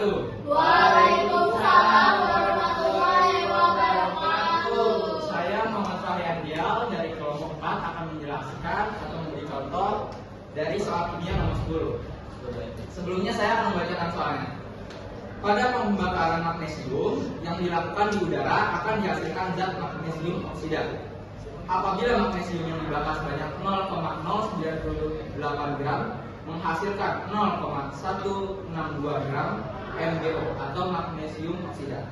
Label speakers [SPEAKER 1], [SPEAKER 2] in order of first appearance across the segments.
[SPEAKER 1] wabarakatuh.
[SPEAKER 2] Waalaikumsalam warahmatullahi wabarakatuh.
[SPEAKER 1] Saya Muhammad Fahriandial dari kelompok 4 akan menjelaskan atau memberi contoh dari soal kimia nomor 10. Sebelumnya saya akan membacakan soalnya. Pada pembakaran magnesium yang dilakukan di udara akan dihasilkan zat magnesium oksida. Apabila magnesium yang dibakar sebanyak 0,098 gram menghasilkan 0,162 gram MgO atau magnesium oksida,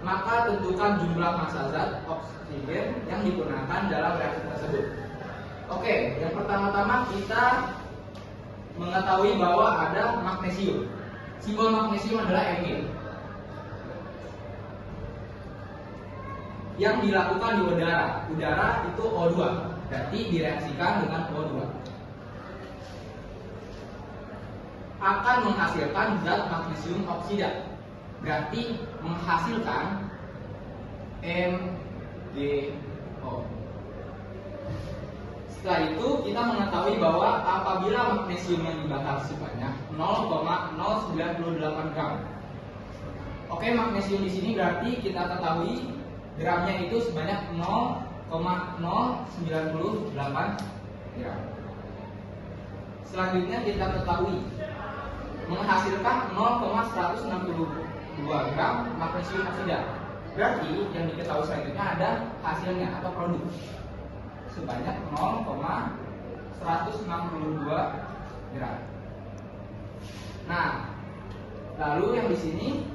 [SPEAKER 1] maka tentukan jumlah massa zat oksigen yang digunakan dalam reaksi tersebut. Oke, yang pertama-tama kita mengetahui bahwa ada magnesium. Simbol magnesium adalah Mg. Yang dilakukan di udara. Udara itu O2, berarti direaksikan dengan O2. Akan menghasilkan zat magnesium oksida, berarti menghasilkan MgO. Setelah itu kita mengetahui bahwa apabila magnesium yang dibakar sebanyak 0,098 gram. Oke, magnesium di sini berarti kita ketahui gramnya itu sebanyak 0,098 gram. Selanjutnya kita ketahui menghasilkan 0,162 gram magnesium oksida. Berarti yang diketahui selanjutnya ada hasilnya atau produk sebanyak 0,162 gram. Nah, lalu yang di sini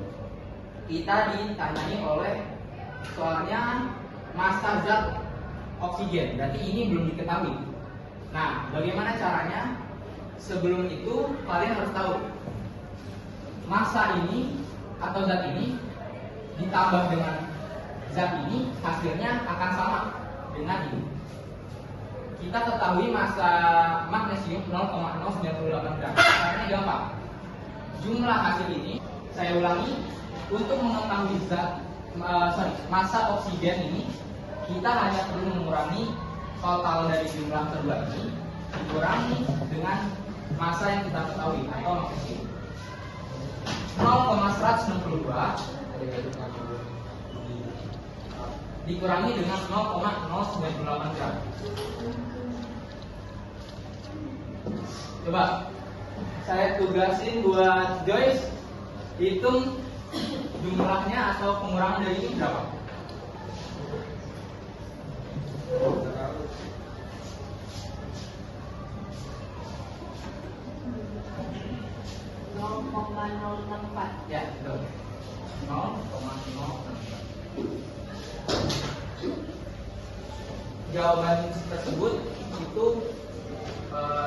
[SPEAKER 1] kita ditanyai oleh soalnya massa zat oksigen. Berarti ini belum diketahui. Nah, bagaimana caranya? Sebelum itu kalian harus tahu massa ini atau zat ini ditambah dengan zat ini hasilnya akan sama dengan ini. Kita ketahui massa magnesium 0,098 gram. Caranya gampang. Jumlah hasil ini, saya ulangi, untuk mengetahui massa oksigen ini, kita hanya perlu mengurangi total dari jumlah kedua ini dikurangi dengan massa yang kita ketahui atau magnesium. 0,162 dikurangi dengan 0,098 gram. Coba saya tugasin buat Joyce hitung jumlahnya atau pengurangan dari ini berapa? Ya, betul. 0,064. Jawaban tersebut itu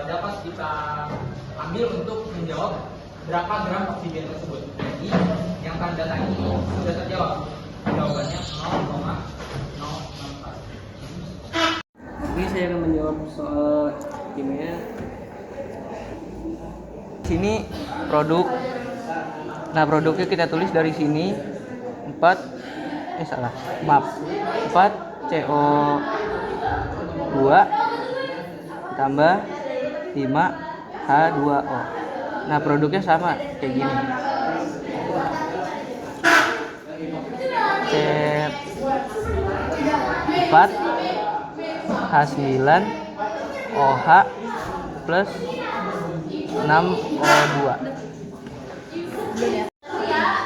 [SPEAKER 1] dapat kita ambil untuk menjawab berapa gram oksigen tersebut. Jadi yang tanda tanya ini sudah terjawab. Jawabannya 0,064.
[SPEAKER 3] Ini saya akan menjawab soal kimia. Sini produk. Nah, produknya kita tulis dari sini 4 CO2 ditambah 5H2O. Nah, produknya sama kayak gini. C4H9OH plus 6O2.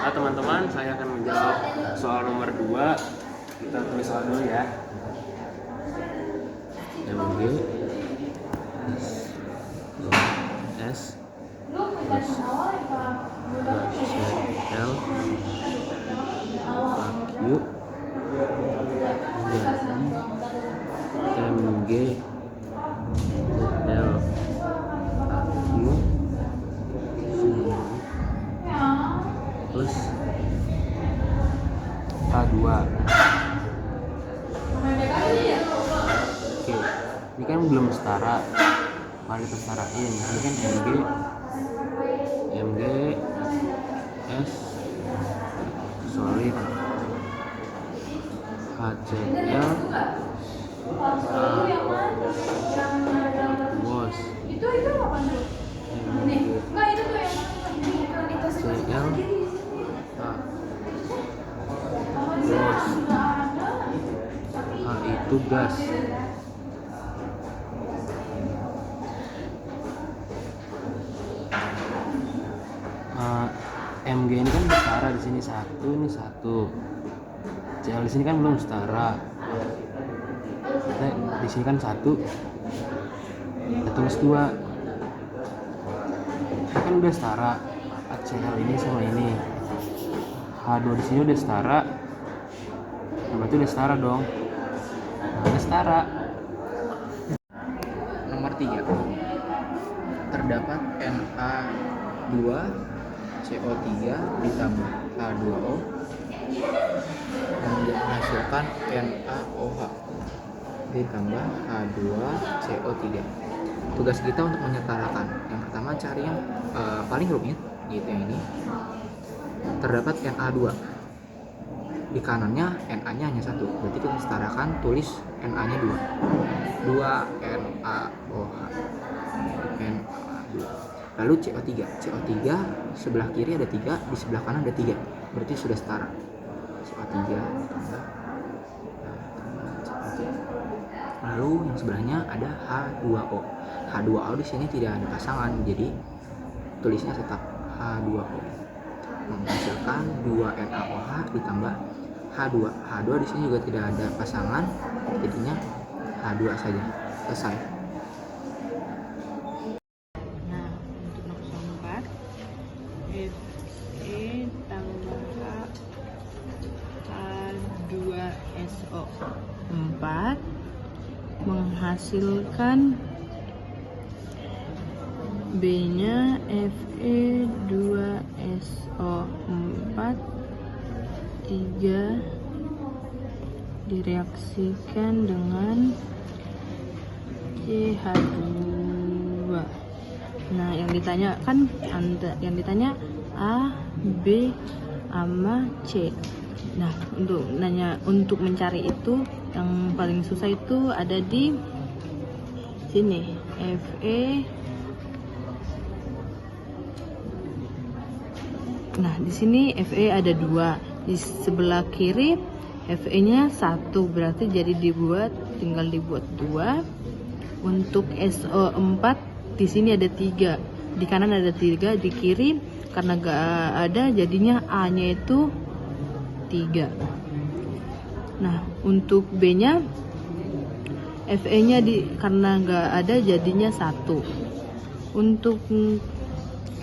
[SPEAKER 4] Nah, teman-teman, saya akan menjawab soal nomor 2. Kita tulis soal dulu ya. Mg S plus Cl Q Mg L Q plus H2. Oke, ini kan belum setara. Mari kita setarain. Ini kan Mg S solid, HCl was
[SPEAKER 2] Itu apa tuh? Nih, enggak itu tuh yang Cl
[SPEAKER 4] tugas. Mg ini kan setara di sini satu, ini satu. Cl di sini kan belum setara. Kita di sini kan satu. Kita tulis 2. Ini kan udah setara. HCl ini sama ini. H2 di sini udah setara. Nah, berarti udah setara dong. Nah, udah setara.
[SPEAKER 1] Nomor 3. Terdapat Na2CO3 ditambah H2O dan menghasilkan NaOH ditambah H2CO3. Tugas kita untuk menyetarakan. Yang pertama cari yang paling rumit, gitu yang ini. Terdapat Na2. Di kanannya Na-nya hanya 1. Berarti kita setarakan, tulis Na-nya 2. 2 NaOH. Na2. Lalu CO3. CO3 sebelah kiri ada 3, di sebelah kanan ada 3. Berarti sudah setara. CO3 tambah CO3. Lalu yang sebelahnya ada H2O. H2O di sini tidak ada pasangan, jadi tulisnya tetap H2O. Menghasilkan 2 NaOH ditambah H2. H2 di sini juga tidak ada pasangan, jadinya H2 saja. Selesai.
[SPEAKER 2] Nah, untuk nomor 4, Fe tambah H2SO 4 menghasilkan B-nya Fe2SO4 3 direaksikan dengan CH2. Nah, yang ditanya kan yang ditanya A, B, sama C. Nah, untuk mencari itu yang paling susah itu ada di sini. Fe. Nah, di sini Fe ada 2. Di sebelah kiri Fe-nya 1, berarti jadi tinggal dibuat 2. Untuk SO4 di sini ada 3. Di kanan ada 3, di kiri karena gak ada jadinya A-nya itu 3. Nah, untuk B-nya Fe-nya karena gak ada jadinya 1. Untuk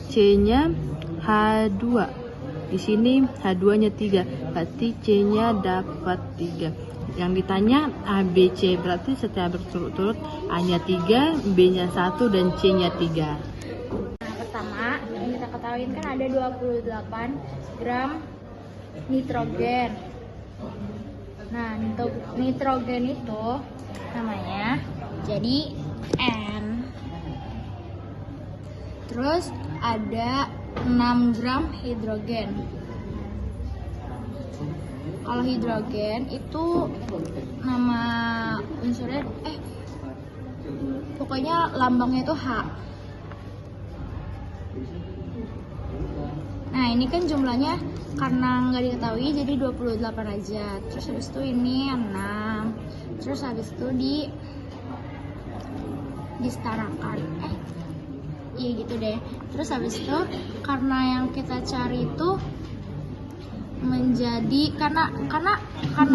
[SPEAKER 2] C-nya H2. Di sini H2-nya 3, berarti C-nya dapat 3. Yang ditanya A, B, C, berarti setelah berturut-turut A-nya 3, B-nya 1, dan C-nya 3.
[SPEAKER 5] Nah, pertama yang kita ketahui kan ada 28 gram nitrogen. Nah, nitrogen itu namanya jadi N. Terus ada 6 gram hidrogen. Kalau hidrogen itu nama unsurnya pokoknya lambangnya itu H. Nah, ini kan jumlahnya karena nggak diketahui jadi 28 aja. Terus habis itu ini 6. Terus habis itu disetarakan. Iya gitu deh. Terus habis itu karena yang kita cari itu menjadi karena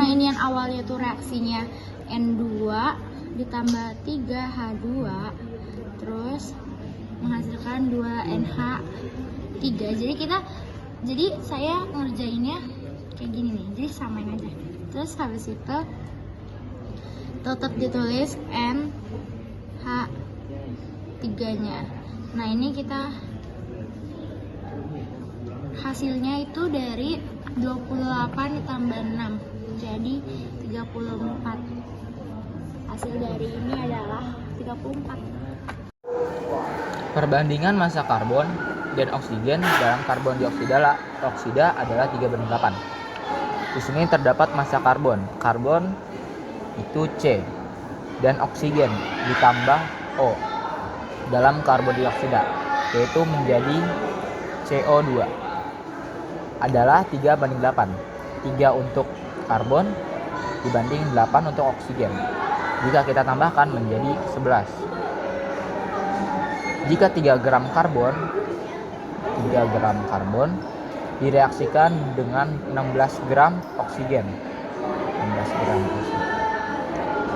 [SPEAKER 5] ini yang awalnya tuh reaksinya N2 ditambah 3H2 terus menghasilkan 2NH3. Jadi saya ngerjainnya kayak gini nih. Jadi samain aja. Terus habis itu tetap ditulis NH3-nya. Nah, ini kita hasilnya itu dari 28 ditambah 6 jadi 34. Hasil dari ini adalah 34.
[SPEAKER 3] Perbandingan massa karbon dan oksigen dalam karbon dioksida adalah 3:8. Di sini terdapat massa karbon. Karbon itu C dan oksigen ditambah O dalam karbon dioksida, yaitu menjadi CO2 adalah 3:8. 3 untuk karbon, dibanding 8 untuk oksigen. Jika kita tambahkan menjadi 11. Jika 3 gram karbon direaksikan dengan 16 gram oksigen.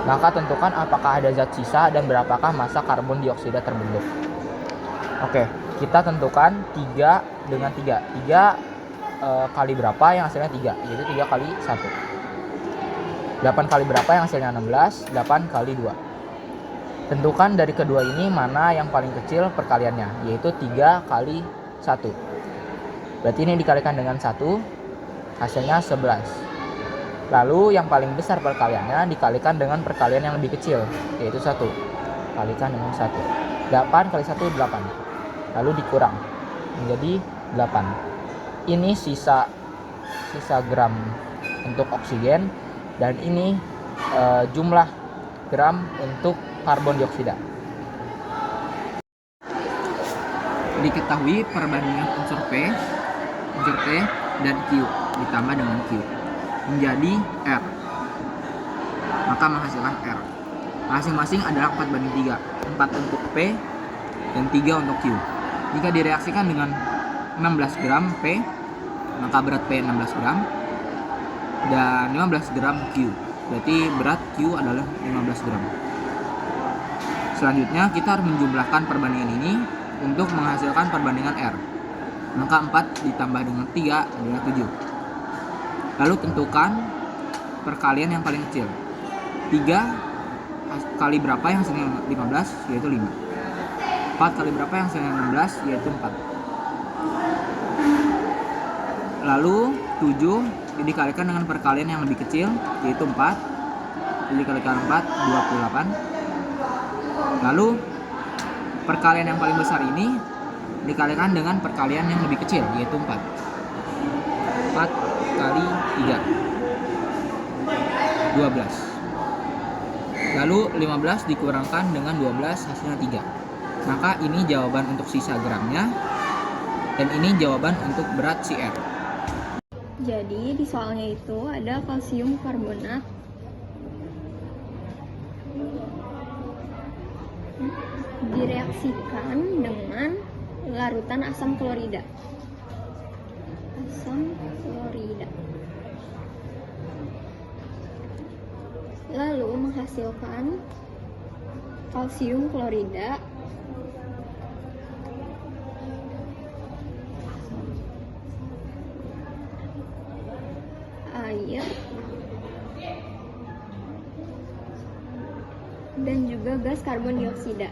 [SPEAKER 3] Maka tentukan apakah ada zat sisa dan berapakah massa karbon dioksida terbentuk. Oke, kita tentukan 3 dengan 3. 3 kali berapa yang hasilnya 3, yaitu 3 kali 1. 8 kali berapa yang hasilnya 16, 8 kali 2. Tentukan dari kedua ini mana yang paling kecil perkaliannya, yaitu 3 kali 1. Berarti ini dikalikan dengan 1, hasilnya 11. Lalu yang paling besar perkaliannya dikalikan dengan perkalian yang lebih kecil, yaitu 1. Kalikan dengan 1. 8 kali 1, 8. Lalu dikurang menjadi 8. Ini sisa gram untuk oksigen, dan ini jumlah gram untuk karbon dioksida.
[SPEAKER 1] Diketahui perbandingan unsur P dan Q ditambah dengan Q menjadi R, maka menghasilkan R. Masing-masing adalah 4:3, 4 untuk P dan 3 untuk Q. Jika direaksikan dengan 16 gram P, maka berat P 16 gram dan 15 gram Q. Berarti berat Q adalah 15 gram. Selanjutnya kita harus menjumlahkan perbandingan ini untuk menghasilkan perbandingan R. Maka 4 ditambah dengan 3 adalah 7. Lalu tentukan perkalian yang paling kecil. 3 kali berapa yang hasilnya 15, yaitu 5. 4 kali berapa yang hasilnya 16, yaitu 4. Lalu 7 dikalikan dengan perkalian yang lebih kecil, yaitu 4. 7 dikalikan 4, 28. Lalu perkalian yang paling besar ini dikalikan dengan perkalian yang lebih kecil, yaitu 4. 4 kali 3, 12. Lalu 15 dikurangkan dengan 12, hasilnya 3. Maka ini jawaban untuk sisa gramnya, dan ini jawaban untuk berat si R.
[SPEAKER 5] Jadi di soalnya itu ada kalsium karbonat direaksikan dengan larutan asam klorida. Lalu menghasilkan kalsium klorida air dan juga gas karbon dioksida.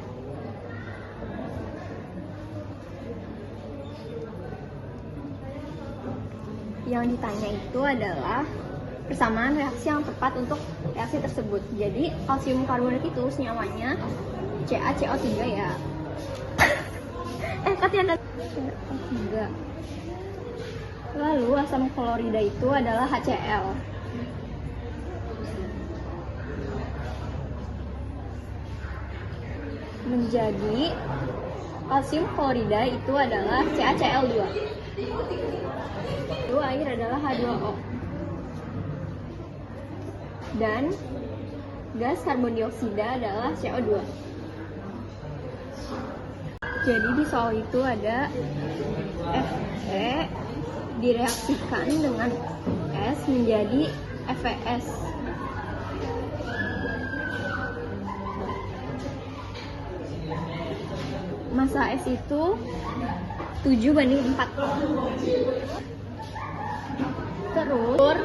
[SPEAKER 5] Yang ditanya itu adalah persamaan reaksi yang tepat untuk reaksi tersebut. Jadi kalsium karbonat itu senyawanya CaCO3 ya. Katanya ada CaCO3. Lalu asam klorida itu adalah HCl. Menjadi kalsium klorida itu adalah CaCl2. Lalu air adalah H2O. Dan gas karbon dioksida adalah CO2. Jadi di soal itu ada Fe direaksikan dengan S menjadi FeS. Massa S itu 7:4. Terus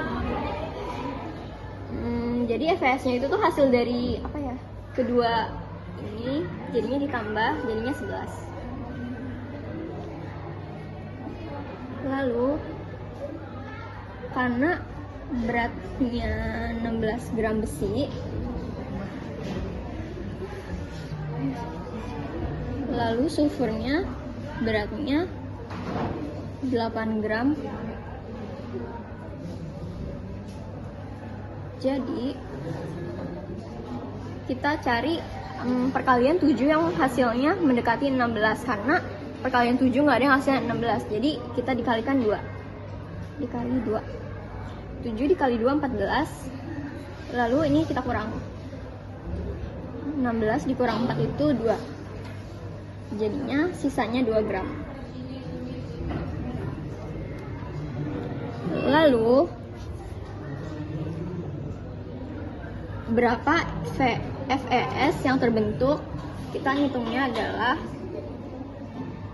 [SPEAKER 5] jadi FeS-nya itu tuh hasil dari apa ya? Kedua ini jadinya ditambah jadinya 11. Lalu karena beratnya 16 gram besi, lalu sulfurnya beratnya 8 gram. Jadi kita cari perkalian 7 yang hasilnya mendekati 16, karena perkalian 7 nggak ada yang hasilnya 16, jadi kita dikalikan 2 dikali 2. 7 dikali 2 14, Lalu ini kita kurang. 16 dikurang 4 itu 2. Jadinya sisanya 2 gram. Lalu berapa FeS yang terbentuk? Kita ngitungnya adalah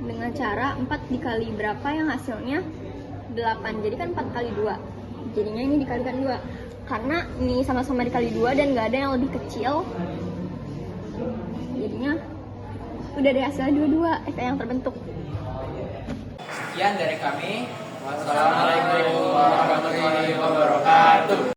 [SPEAKER 5] dengan cara 4 dikali berapa yang hasilnya 8. Jadi kan 4 kali 2. Jadinya ini dikalikan 2. Karena ini sama-sama dikali 2 dan nggak ada yang lebih kecil, jadinya udah ada hasilnya 22 Fe yang terbentuk.
[SPEAKER 1] Sekian dari kami. Wassalamualaikum warahmatullahi wabarakatuh.